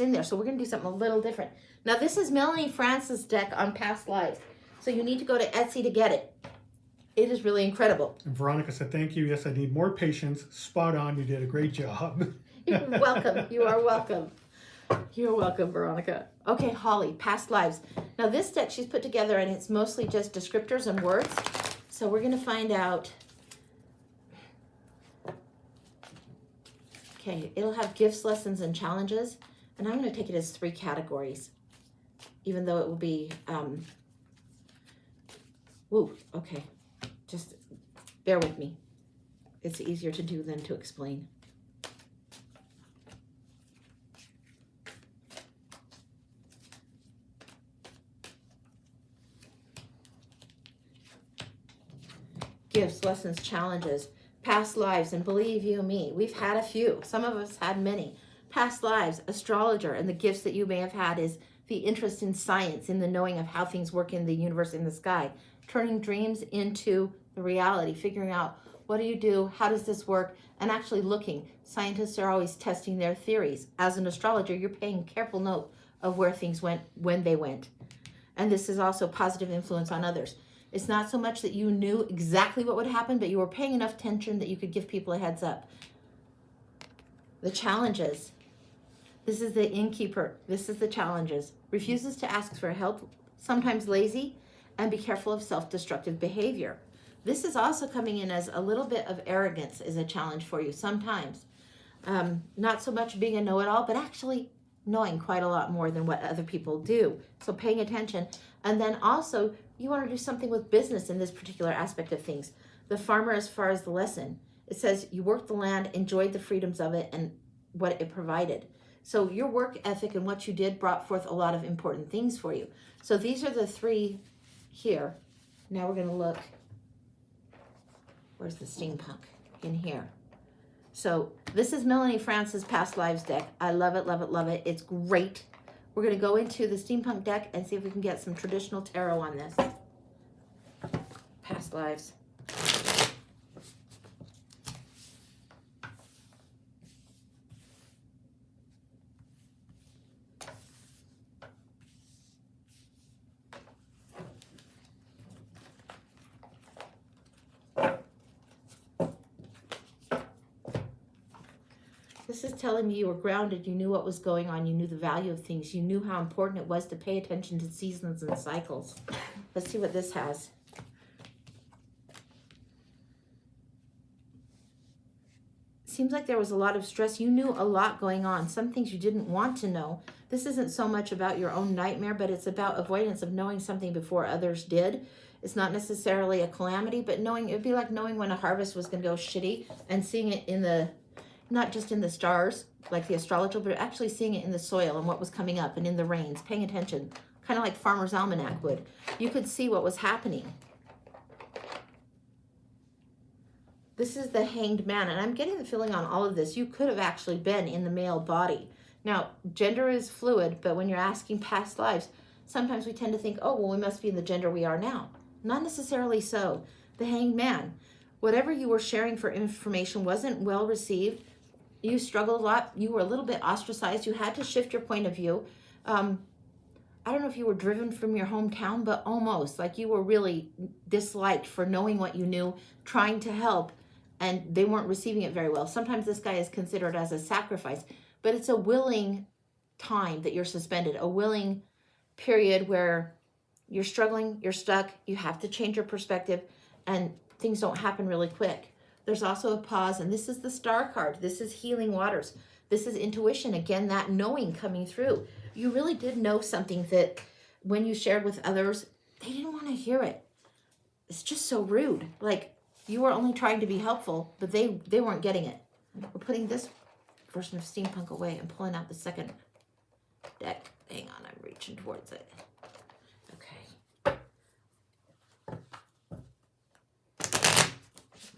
just in there. So we're going to do something a little different. Now, this is Melanie Francis' deck on past lives. So you need to go to Etsy to get it. It is really incredible. And Veronica said, thank you. Yes, I need more patience. Spot on. You did a great job. You're welcome. You are welcome. You're welcome, Veronica. Okay, Holly, past lives. Now, this deck she's put together, and it's mostly just descriptors and words. So we're going to find out. Okay, it'll have gifts, lessons, and challenges. And I'm going to take it as 3 categories, even though it will be, okay. Just bear with me. It's easier to do than to explain. Gifts, lessons, challenges, past lives, and believe you me, we've had a few. Some of us had many. Past lives, astrologer, and the gifts that you may have had is the interest in science, in the knowing of how things work in the universe, in the sky, turning dreams into the reality, figuring out what do you do, how does this work, and actually looking. Scientists are always testing their theories. As an astrologer, you're paying careful note of where things went, when they went. And this is also positive influence on others. It's not so much that you knew exactly what would happen, but you were paying enough attention that you could give people a heads up. The challenges. This is the innkeeper. This is the challenges. Refuses to ask for help, sometimes lazy, and be careful of self-destructive behavior. This is also coming in as a little bit of arrogance is a challenge for you sometimes. Not so much being a know-it-all, but actually knowing quite a lot more than what other people do. So paying attention. And then also, you want to do something with business in this particular aspect of things. The farmer, as far as the lesson, it says you worked the land, enjoyed the freedoms of it, and what it provided. So your work ethic and what you did brought forth a lot of important things for you. So these are the 3 here. Now we're going to look. Where's the steampunk? In here. So this is Melanie Francis' Past Lives deck. I love it, love it, love it. It's great. We're going to go into the steampunk deck and see if we can get some traditional tarot on this. Past lives. This is telling me you were grounded, you knew what was going on, you knew the value of things, you knew how important it was to pay attention to seasons and cycles. Let's see what this has. Seems like there was a lot of stress. You knew a lot going on, some things you didn't want to know. This isn't so much about your own nightmare, but it's about avoidance of knowing something before others did. It's not necessarily a calamity, but knowing, it'd be like knowing when a harvest was going to go shitty and seeing it in the, not just in the stars, like the astrologer, but actually seeing it in the soil and what was coming up and in the rains, paying attention, kind of like Farmer's Almanac would. You could see what was happening. This is the Hanged Man, and I'm getting the feeling on all of this, you could have actually been in the male body. Now, gender is fluid, but when you're asking past lives, sometimes we tend to think, oh, well, we must be in the gender we are now. Not necessarily so. The Hanged Man, whatever you were sharing for information wasn't well received. You struggled a lot. You were a little bit ostracized. You had to shift your point of view. I don't know if you were driven from your hometown, but almost like you were really disliked for knowing what you knew, trying to help, and they weren't receiving it very well. Sometimes this guy is considered as a sacrifice, but it's a willing time that you're suspended, a willing period where you're struggling, you're stuck, you have to change your perspective, and things don't happen really quick. There's also a pause, and this is the Star card. This is healing waters. This is intuition. Again, that knowing coming through. You really did know something that when you shared with others, they didn't want to hear it. It's just so rude. Like, you were only trying to be helpful, but they weren't getting it. We're putting this version of Steampunk away and pulling out the second deck. Hang on, I'm reaching towards it. Okay.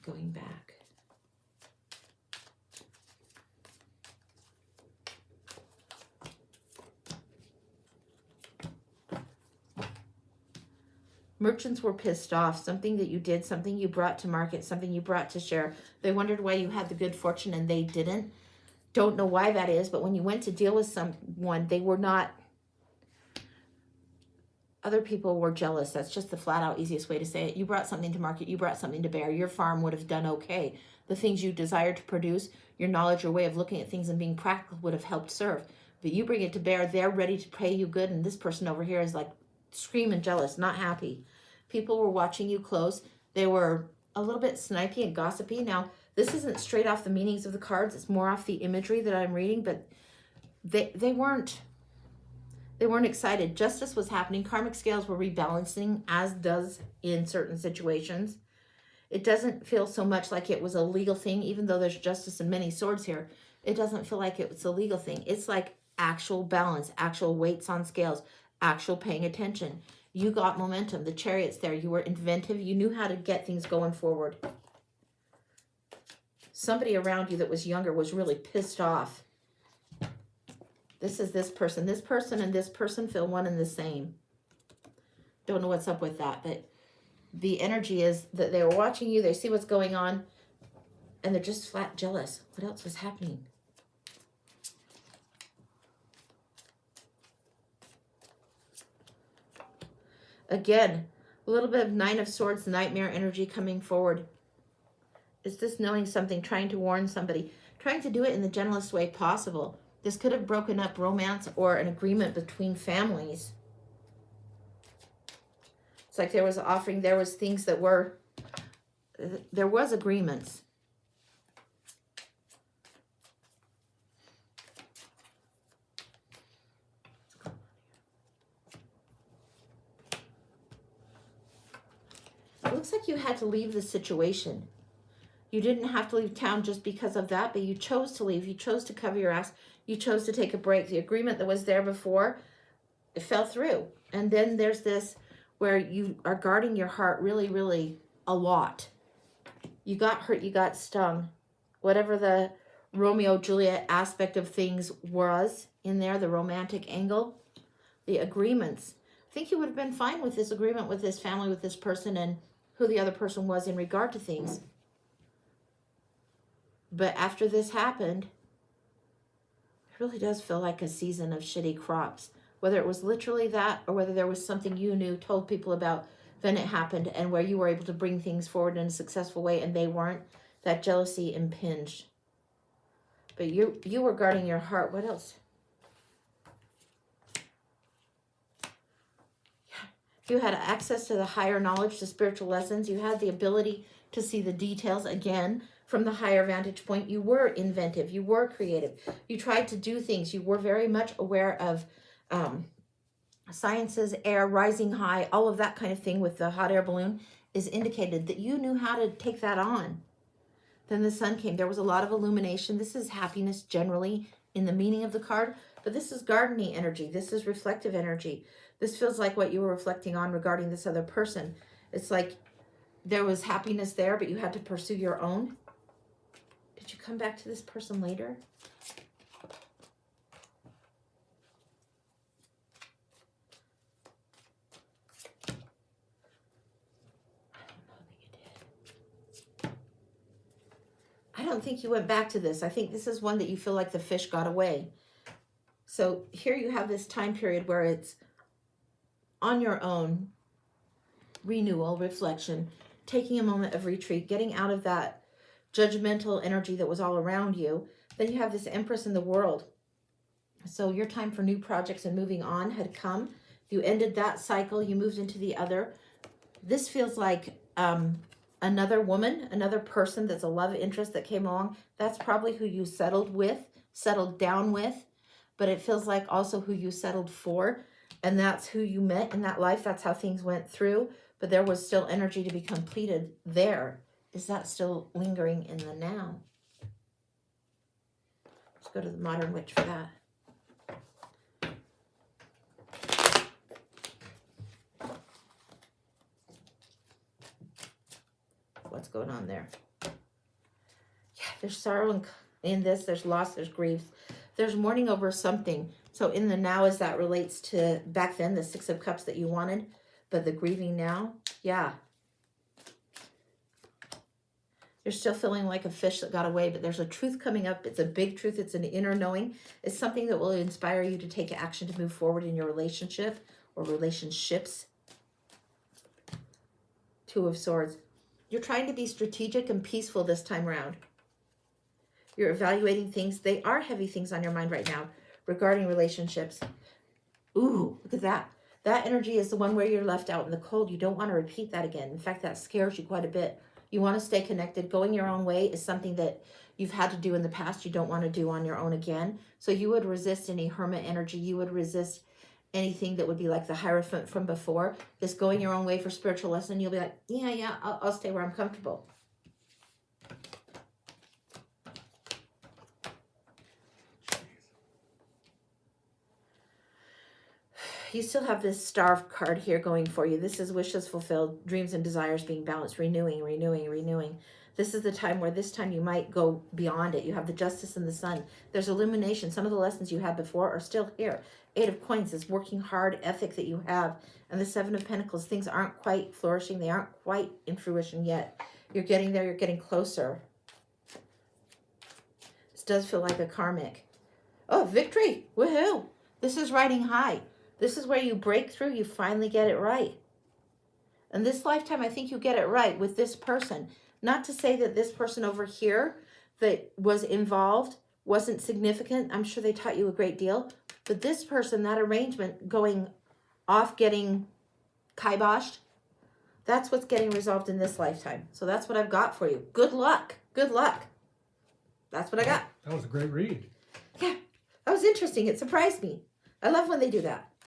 Going back. Merchants were pissed off. Something that you did, something you brought to market, something you brought to share. They wondered why you had the good fortune and they didn't. Don't know why that is, but when you went to deal with someone, they were not, other people were jealous. That's just the flat out easiest way to say it. You brought something to market, you brought something to bear. Your farm would have done okay. The things you desired to produce, your knowledge, your way of looking at things and being practical would have helped serve. But you bring it to bear, they're ready to pay you good, and this person over here is like screaming jealous, not happy. People were watching you close. They were a little bit snipey and gossipy. Now, this isn't straight off the meanings of the cards. It's more off the imagery that I'm reading, but they weren't excited. Justice was happening. Karmic scales were rebalancing, as does in certain situations. It doesn't feel so much like it was a legal thing, even though there's justice and many swords here. It doesn't feel like it's a legal thing. It's like actual balance, actual weights on scales, actual paying attention. You got momentum. The Chariot's there. You were inventive. You knew how to get things going forward. Somebody around you that was younger was really pissed off. This is this person. This person and this person feel one and the same. Don't know what's up with that, but the energy is that they were watching you, they see what's going on, and they're just flat jealous. What else was happening? Again, a little bit of Nine of Swords, nightmare energy coming forward. Is this knowing something, trying to warn somebody, trying to do it in the gentlest way possible? This could have broken up romance or an agreement between families. It's like there was an offering, there was things that were, there was agreements. It looks like you had to leave the situation. You didn't have to leave town just because of that, but you chose to leave. You chose to cover your ass. You chose to take a break. The agreement that was there before, it fell through. And then there's this where you are guarding your heart really, really a lot. You got hurt, you got stung. Whatever the Romeo-Juliet aspect of things was in there, the romantic angle, the agreements. I think you would have been fine with this agreement with this family, with this person, and who the other person was in regard to things. But after this happened, it really does feel like a season of shitty crops. Whether it was literally that or whether there was something you knew, told people about, then it happened, and where you were able to bring things forward in a successful way and they weren't, that jealousy impinged. But you were guarding your heart. What else? You had access to the higher knowledge, the spiritual lessons. You had the ability to see the details again from the higher vantage point. You were inventive. You were creative. You tried to do things. You were very much aware of sciences, air, rising high, all of that kind of thing with the hot air balloon is indicated that you knew how to take that on. Then the sun came. There was a lot of illumination. This is happiness generally in the meaning of the card, but this is gardening energy. This is reflective energy. This feels like what you were reflecting on regarding this other person. It's like there was happiness there, but you had to pursue your own. Did you come back to this person later? I don't think you went back to this. I think this is one that you feel like the fish got away. So here you have this time period where it's on your own, renewal, reflection, taking a moment of retreat, getting out of that judgmental energy that was all around you. Then you have this Empress in the world. So your time for new projects and moving on had come. You ended that cycle. You moved into the other. This feels like another woman, another person that's a love interest that came along. That's probably who you settled with, settled down with. But it feels like also who you settled for. And that's who you met in that life. That's how things went through. But there was still energy to be completed there. Is that still lingering in the now? Let's go to the Modern Witch for that. What's going on there? Yeah, there's sorrow in this. There's loss. There's grief. There's mourning over something. So in the now, as that relates to back then, the Six of Cups that you wanted, but the grieving now, yeah. You're still feeling like a fish that got away, but there's a truth coming up. It's a big truth. It's an inner knowing. It's something that will inspire you to take action to move forward in your relationship or relationships. Two of Swords. You're trying to be strategic and peaceful this time around. You're evaluating things. They are heavy things on your mind right now regarding relationships. Ooh, look at that. That energy is the one where you're left out in the cold. You don't want to repeat that again. In fact, that scares you quite a bit. You want to stay connected. Going your own way is something that you've had to do in the past. You don't want to do on your own again. So you would resist any hermit energy. You would resist anything that would be like the Hierophant from before. This going your own way for spiritual lesson. You'll be like, yeah, I'll stay where I'm comfortable. You still have this Star card here going for you. This is wishes fulfilled, dreams and desires being balanced, renewing, renewing, renewing. This is the time where this time you might go beyond it. You have the Justice and the Sun. There's illumination. Some of the lessons you had before are still here. 8 of Coins, this working hard ethic that you have. And the 7 of Pentacles, things aren't quite flourishing. They aren't quite in fruition yet. You're getting there. You're getting closer. This does feel like a karmic. Oh, victory. Woohoo. This is riding high. This is where you break through, you finally get it right. And this lifetime, I think you get it right with this person. Not to say that this person over here that was involved wasn't significant. I'm sure they taught you a great deal. But this person, that arrangement going off, getting kiboshed, that's what's getting resolved in this lifetime. So that's what I've got for you. Good luck. Good luck. That's what I got. That was a great read. Yeah, that was interesting. It surprised me. I love when they do that.